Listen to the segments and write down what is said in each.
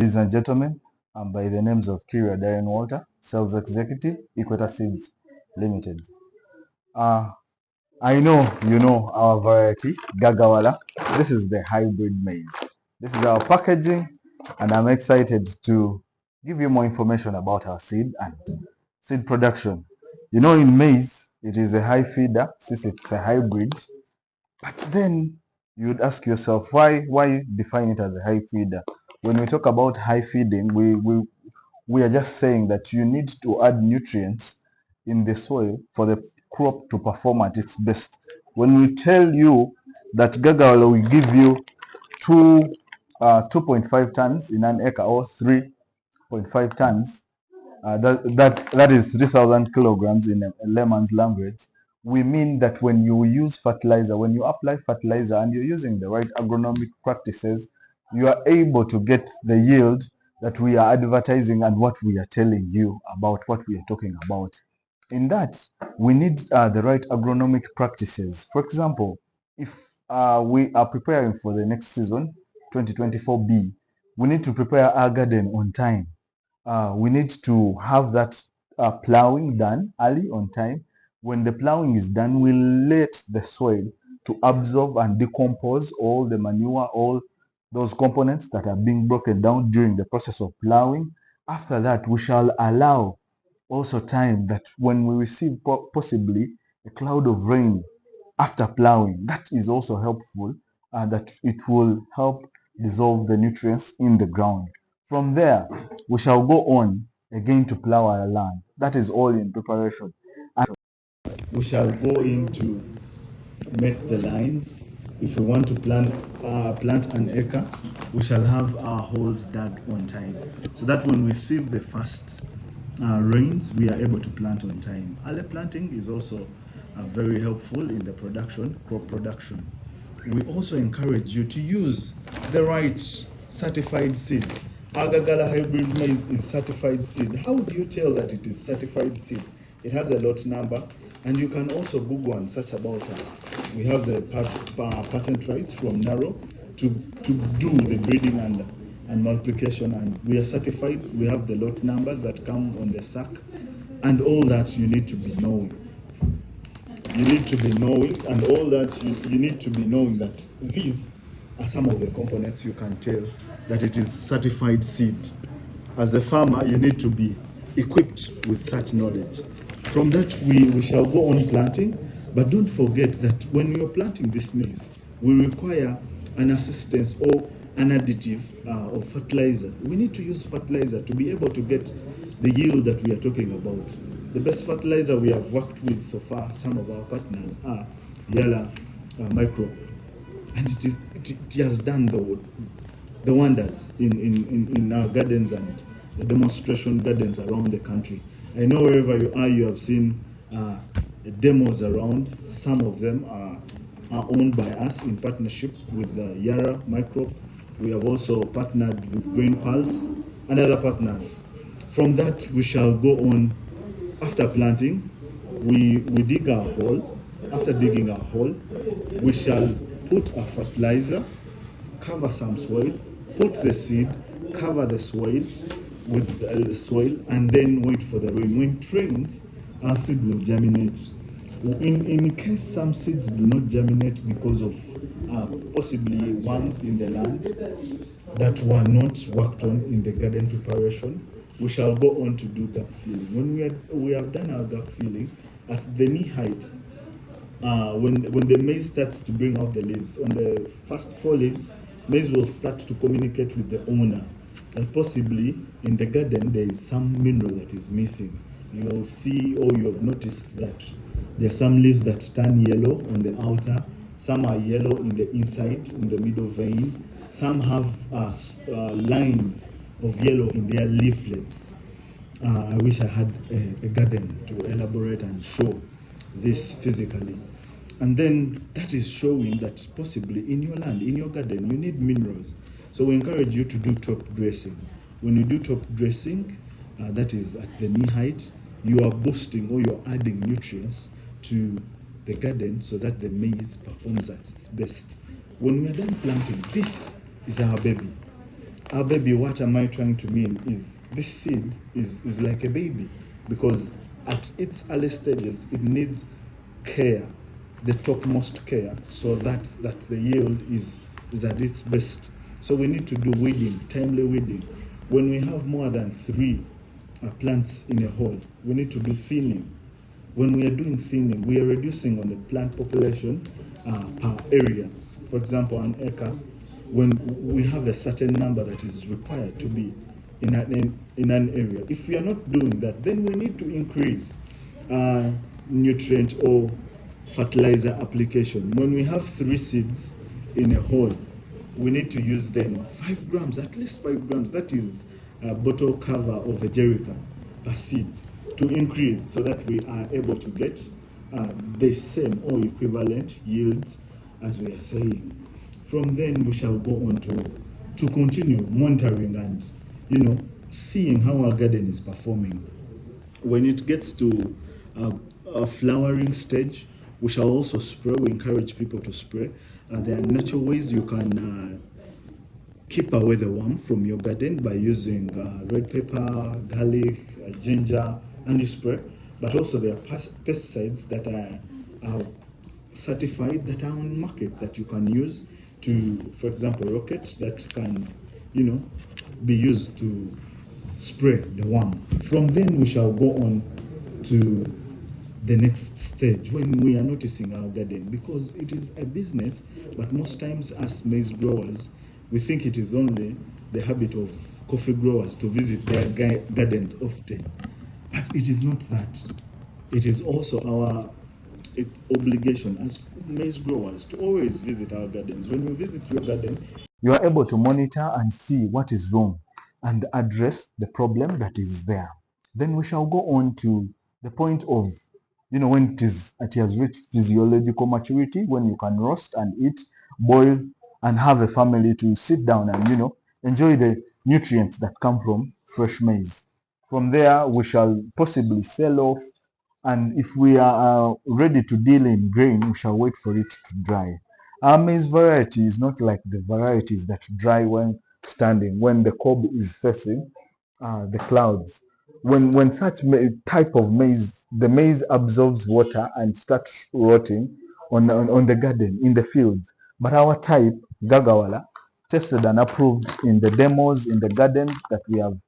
Ladies and gentlemen, I'm by the names of Kyria Darren Walter, Sales Executive, Equator Seeds Limited. I know you know our variety, Gagawala. This is the hybrid maize. This is our packaging, and I'm excited to give you more information about our seed and seed production. You know, in maize, it is a high feeder since it's a hybrid. But then you'd ask yourself, why define it as a high feeder? When we talk about high feeding, we are just saying that you need to add nutrients in the soil for the crop to perform at its best. When we tell you that Gagawala will give you 2.5 tons in an acre or 3.5 tons, that is 3,000 kilograms in a layman's language. We mean that when you use fertilizer, when you apply fertilizer and you're using the right agronomic practices, you are able to get the yield that we are advertising and what we are telling you about what we are talking about. In that, we need the right agronomic practices. For example, if we are preparing for the next season, 2024B, we need to prepare our garden on time. We need to have that plowing done early on time. When the plowing is done, we let the soil to absorb and decompose all the manure, all those components that are being broken down during the process of plowing. After that, we shall allow also time that when we receive possibly a cloud of rain after plowing, that is also helpful, that it will help dissolve the nutrients in the ground. From there, we shall go on again to plow our land. That is all in preparation. And we shall go in to make the lines. If we want to plant an acre, we shall have our holes dug on time, so that when we receive the first rains, we are able to plant on time. Early planting is also very helpful in the crop production. We also encourage you to use the right certified seed. Agagala hybrid maize is certified seed. How do you tell that it is certified seed? It has a lot number, and you can also Google and search about us. We have the patent rights from NARO to do the breeding and multiplication, and we are certified. We have the lot numbers that come on the sack, and all that you need to be knowing. You need to be knowing, and all that you need to be knowing that these are some of the components you can tell that it is certified seed. As a farmer, you need to be equipped with such knowledge. From that, we shall go on planting, but don't forget that when you're planting this maize, we require an assistance or an additive of fertilizer. We need to use fertilizer to be able to get the yield that we are talking about. The best fertilizer we have worked with so far, some of our partners, are Yala Micro, and it has done the wonders in our gardens and the demonstration gardens around the country. I know wherever you are, you have seen demos around. Some of them are owned by us in partnership with Yara Micro. We have also partnered with Green Pulse and other partners. From that, we shall go on. After planting, we dig our hole. After digging our hole, we shall put a fertilizer, cover some soil, put the seed, cover the soil with the soil, and then wait for the rain. When it rains, our seed will germinate. In case some seeds do not germinate because of possibly worms in the land that were not worked on in the garden preparation, we shall go on to do gap filling. When we have done our gap filling at the knee height, when the maize starts to bring out the leaves, on the first 4 leaves, maize will start to communicate with the owner that possibly in the garden there is some mineral that is missing. You will see, or you have noticed that there are some leaves that turn yellow on the outer, some are yellow in the inside, in the middle vein, some have lines of yellow in their leaflets. I wish I had a garden to elaborate and show this physically. And then that is showing that possibly in your land, in your garden, you need minerals. So we encourage you to do top dressing. When you do top dressing, that is at the knee height, you are boosting or you're adding nutrients to the garden so that the maize performs at its best. When we are done planting, this is our baby. baby, what am I trying to mean is this seed is like a baby, because at its early stages it needs care, the topmost care, so that the yield is at its best. So we need to do weeding, timely weeding. When we have more than three plants in a hole, we need to do thinning. When we are doing thinning, we are reducing on the plant population per area. For example, an acre, when we have a certain number that is required to be in an area. If we are not doing that, then we need to increase nutrient or fertilizer application. When we have 3 seeds in a hole, we need to use them 5 grams, at least 5 grams. That is a bottle cover of a jerrycan per seed, to increase, so that we are able to get the same or equivalent yields as we are saying. From then we shall go on to continue monitoring and seeing how our garden is performing. When it gets to a flowering stage, we shall also spray. We encourage people to spray. There are natural ways you can keep away the worm from your garden by using red pepper, garlic, ginger, and you spray. But also there are pesticides that are certified, that are on market, that you can use to, for example, rocket, that can, be used to spray the worm. From then we shall go on to the next stage, when we are noticing our garden, because it is a business. But most times as maize growers, we think it is only the habit of coffee growers to visit their gardens often, but it is not that. It is also our obligation as maize growers to always visit our gardens. When you visit your garden, you are able to monitor and see what is wrong and address the problem that is there. Then we shall go on to the point of, when it has reached physiological maturity, when you can roast and eat, boil, and have a family to sit down and, enjoy the nutrients that come from fresh maize. From there, we shall possibly sell off, and if we are ready to deal in grain, we shall wait for it to dry. Our maize variety is not like the varieties that dry when standing, when the cob is facing the clouds. When such type of maize, the maize absorbs water and starts rotting on the garden, in the fields. But our type, Gagawala, tested and approved in the demos, in the gardens that we have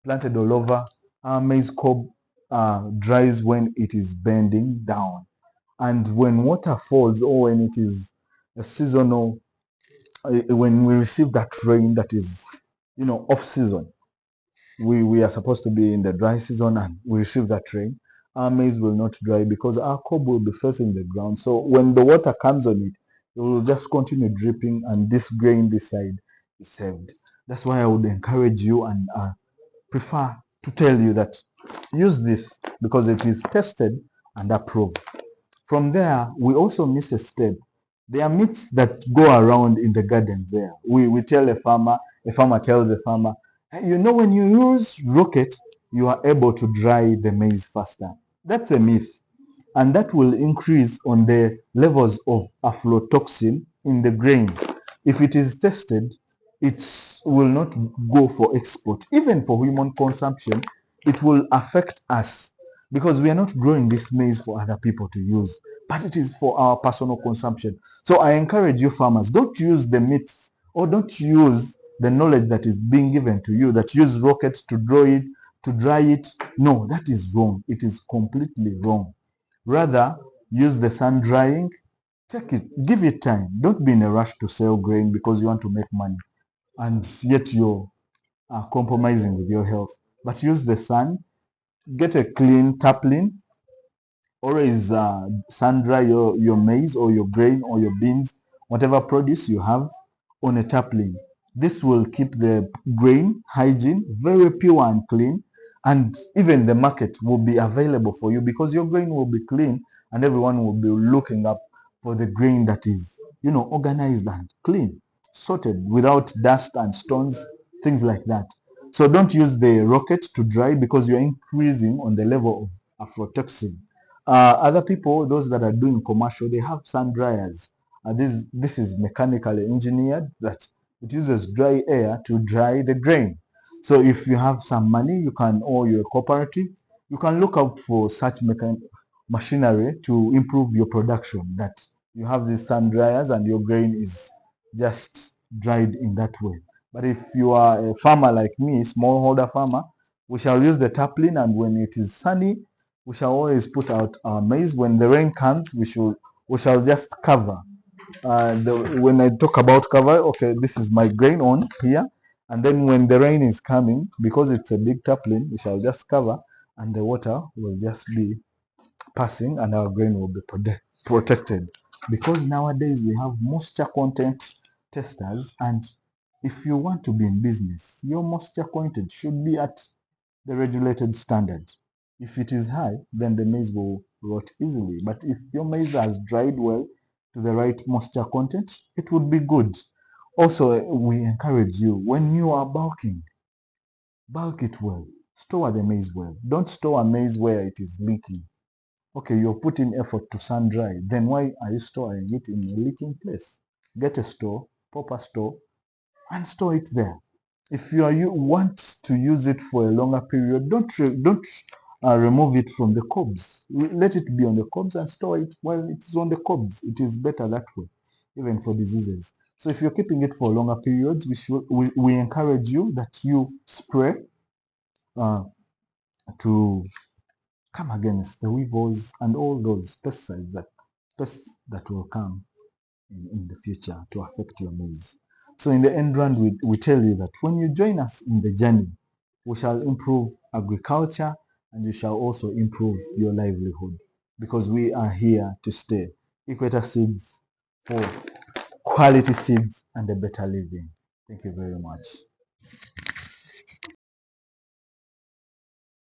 planted all over, our maize cob dries when it is bending down. And when water falls, or when it is a seasonal, when we receive that rain that is, off season, we are supposed to be in the dry season and we receive that rain, our maize will not dry because our cob will be facing the ground. So when the water comes on it, it will just continue dripping, and this grain this side is saved. That's why I would encourage you and prefer to tell you that use this, because it is tested and approved. From there, we also miss a step. There are myths that go around in the garden there. We tell a farmer tells a farmer, "Hey, when you use rocket, you are able to dry the maize faster." That's a myth, and that will increase on the levels of aflatoxin in the grain. If it is tested, it will not go for export. Even for human consumption, it will affect us, because we are not growing this maize for other people to use, but it is for our personal consumption. So I encourage you farmers, don't use the myths, or don't use the knowledge that is being given to you, that use rockets to dry it. No, that is wrong. It is completely wrong. Rather, use the sun drying. Take it, give it time. Don't be in a rush to sell grain because you want to make money, and yet you're compromising with your health. But use the sun, get a clean tarpaulin, always sun dry your maize or your grain or your beans, whatever produce you have, on a tarpaulin. This will keep the grain hygiene very pure and clean, and even the market will be available for you because your grain will be clean, and everyone will be looking up for the grain that is, organized and clean, sorted, without dust and stones, things like that. So don't use the rocket to dry, because you're increasing on the level of aflatoxin. Other people, those that are doing commercial, they have sun dryers. This is mechanically engineered, that It uses dry air to dry the grain. So if you have some money, you can, or you're a cooperative, you can look out for such machinery to improve your production, that you have these sun dryers and your grain is just dried in that way. But if you are a farmer like me, smallholder farmer, we shall use the tarpaulin, and when it is sunny, we shall always put out our maize. When the rain comes, we shall just cover. When I talk about cover, okay, this is my grain on here, and then when the rain is coming, because it's a big tarpaulin, we shall just cover, and the water will just be passing, and our grain will be protected. Because nowadays we have moisture content testers, and if you want to be in business, your moisture content should be at the regulated standard. If it is high, then the maize will rot easily. But if your maize has dried well to the right moisture content, it would be good. Also, we encourage you, when you are bulking, bulk it well. Store the maize well. Don't store a maize where it is leaking. Okay, you're putting effort to sun dry. Then why are you storing it in a leaking place? Get a store, proper store, and store it there. If you want to use it for a longer period, don't remove it from the cobs. Let it be on the cobs and store it while it is on the cobs. It is better that way, even for diseases. So if you're keeping it for longer periods, we encourage you that you spray uh, to come against the weevils and all those pests that will come in the future to affect your maize. So in the end run, we tell you that when you join us in the journey, we shall improve agriculture, and you shall also improve your livelihood, because we are here to stay. Equator Seeds, for quality seeds and a better living. Thank you very much.